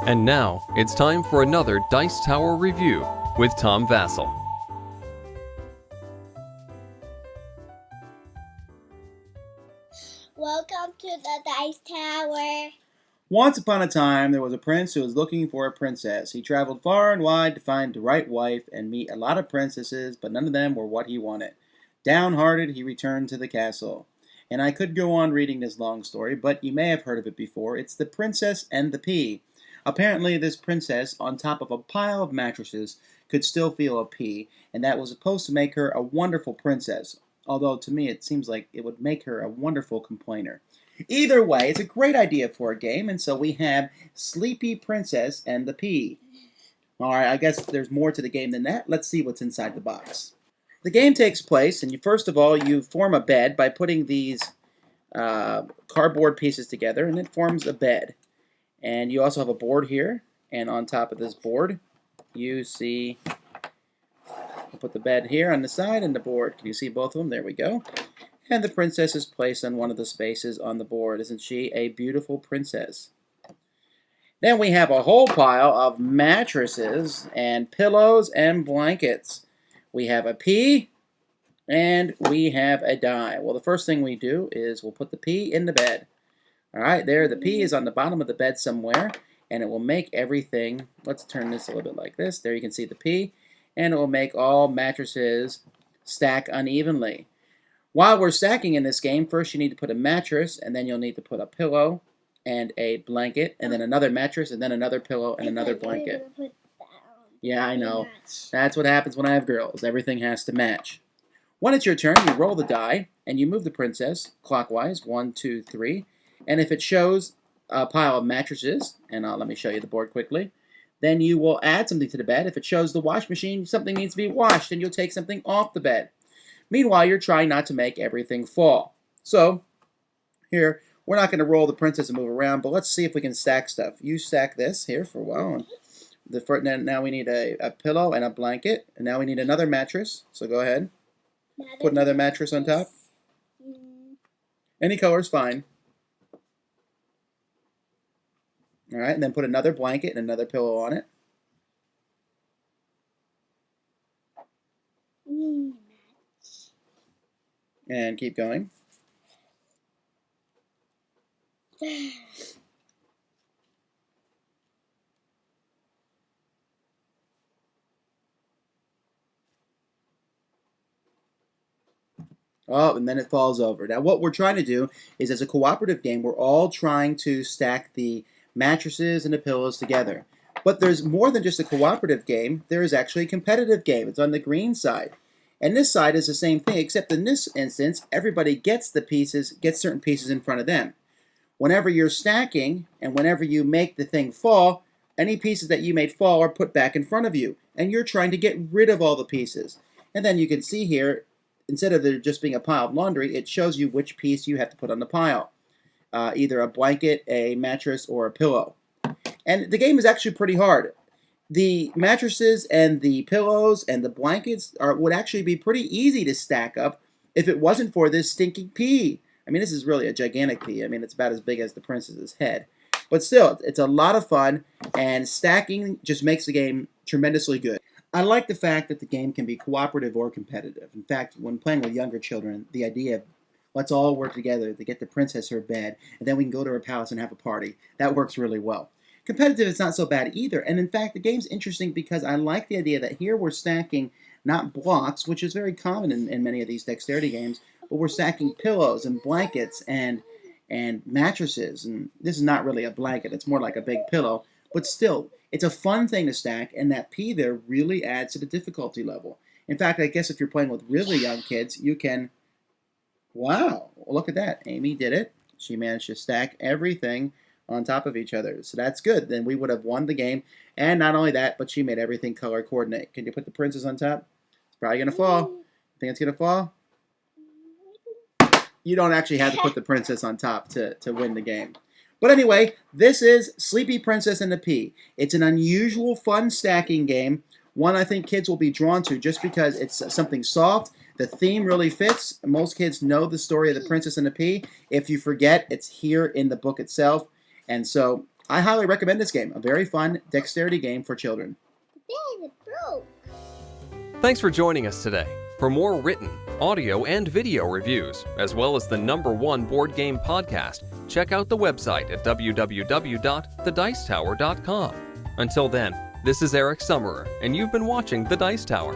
And now, it's time for another Dice Tower review with Tom Vasel. Welcome to the Dice Tower. Once upon a time, there was a prince who was looking for a princess. He traveled far and wide to find the right wife and meet a lot of princesses, but none of them were what he wanted. Downhearted, he returned to the castle. And I could go on reading this long story, but you may have heard of it before. It's The Princess and the Pea. Apparently, this princess, on top of a pile of mattresses, could still feel a pea, and that was supposed to make her a wonderful princess. Although, to me, it seems like it would make her a wonderful complainer. Either way, it's a great idea for a game, and so we have Sleepy Princess and the Pea. Alright, I guess there's more to the game than that. Let's see what's inside the box. The game takes place, and first of all, you form a bed by putting these cardboard pieces together, and it forms a bed. And you also have a board here, and on top of this board, you see, I'll put the bed here on the side and the board. Can you see both of them? There we go. And the princess is placed on one of the spaces on the board. Isn't she a beautiful princess? Then we have a whole pile of mattresses and pillows and blankets. We have a pea and we have a die. Well, the first thing we do is we'll put the pea in the bed. All right, there, the pea is on the bottom of the bed somewhere, and it will make everything, let's turn this a little bit like this. There you can see the pea, and it will make all mattresses stack unevenly. While we're stacking in this game, first you need to put a mattress, and then you'll need to put a pillow and a blanket, and then another mattress, and then another pillow and another blanket. Yeah, I know. That's what happens when I have girls. Everything has to match. When it's your turn, you roll the die, and you move the princess clockwise, 1, 2, 3. And if it shows a pile of mattresses, and let me show you the board quickly, then you will add something to the bed. If it shows the wash machine, something needs to be washed, and you'll take something off the bed. Meanwhile, you're trying not to make everything fall. So, here, we're not going to roll the princess and move around, but let's see if we can stack stuff. You stack this here for a while. Now we need a pillow and a blanket, and now we need another mattress. So go ahead. Put another mattress on top. Any color is fine. All right, and then put another blanket and another pillow on it. And keep going. Oh, and then it falls over. Now, what we're trying to do is, as a cooperative game, we're all trying to stack the mattresses and the pillows together. But there's more than just a cooperative game. There is actually a competitive game. It's on the green side. And this side is the same thing, except in this instance, everybody gets certain pieces in front of them. Whenever you're stacking, and whenever you make the thing fall, any pieces that you made fall are put back in front of you. And you're trying to get rid of all the pieces. And then you can see here, instead of there just being a pile of laundry, it shows you which piece you have to put on the pile. Either a blanket, a mattress, or a pillow. And the game is actually pretty hard. The mattresses and the pillows and the blankets would actually be pretty easy to stack up if it wasn't for this stinking pea. I mean, this is really a gigantic pea. I mean, it's about as big as the princess's head. But still, it's a lot of fun, and stacking just makes the game tremendously good. I like the fact that the game can be cooperative or competitive. In fact, when playing with younger children, the idea of let's all work together to get the princess her bed, and then we can go to her palace and have a party, that works really well. Competitive is not so bad either, and in fact, the game's interesting because I like the idea that here we're stacking not blocks, which is very common in many of these dexterity games, but we're stacking pillows and blankets and mattresses, and this is not really a blanket, it's more like a big pillow, but still, it's a fun thing to stack, and that pea there really adds to the difficulty level. In fact, I guess if you're playing with really young kids, you can, wow, look at that, Amy did it. She managed to stack everything on top of each other. So that's good. Then we would have won the game. And not only that, but she made everything color coordinate. Can you put the princess on top? It's probably going to fall. Think it's going to fall? You don't actually have to put the princess on top to win the game. But anyway, this is Sleepy Princess and the Pea. It's an unusual, fun stacking game. One I think kids will be drawn to just because it's something soft. The theme really fits. Most kids know the story of the Princess and the Pea. If you forget, it's here in the book itself. And so I highly recommend this game. A very fun dexterity game for children. Dad, it broke. Thanks for joining us today. For more written, audio, and video reviews, as well as the #1 board game podcast, check out the website at www.thedicetower.com. Until then, this is Eric Summerer, and you've been watching The Dice Tower.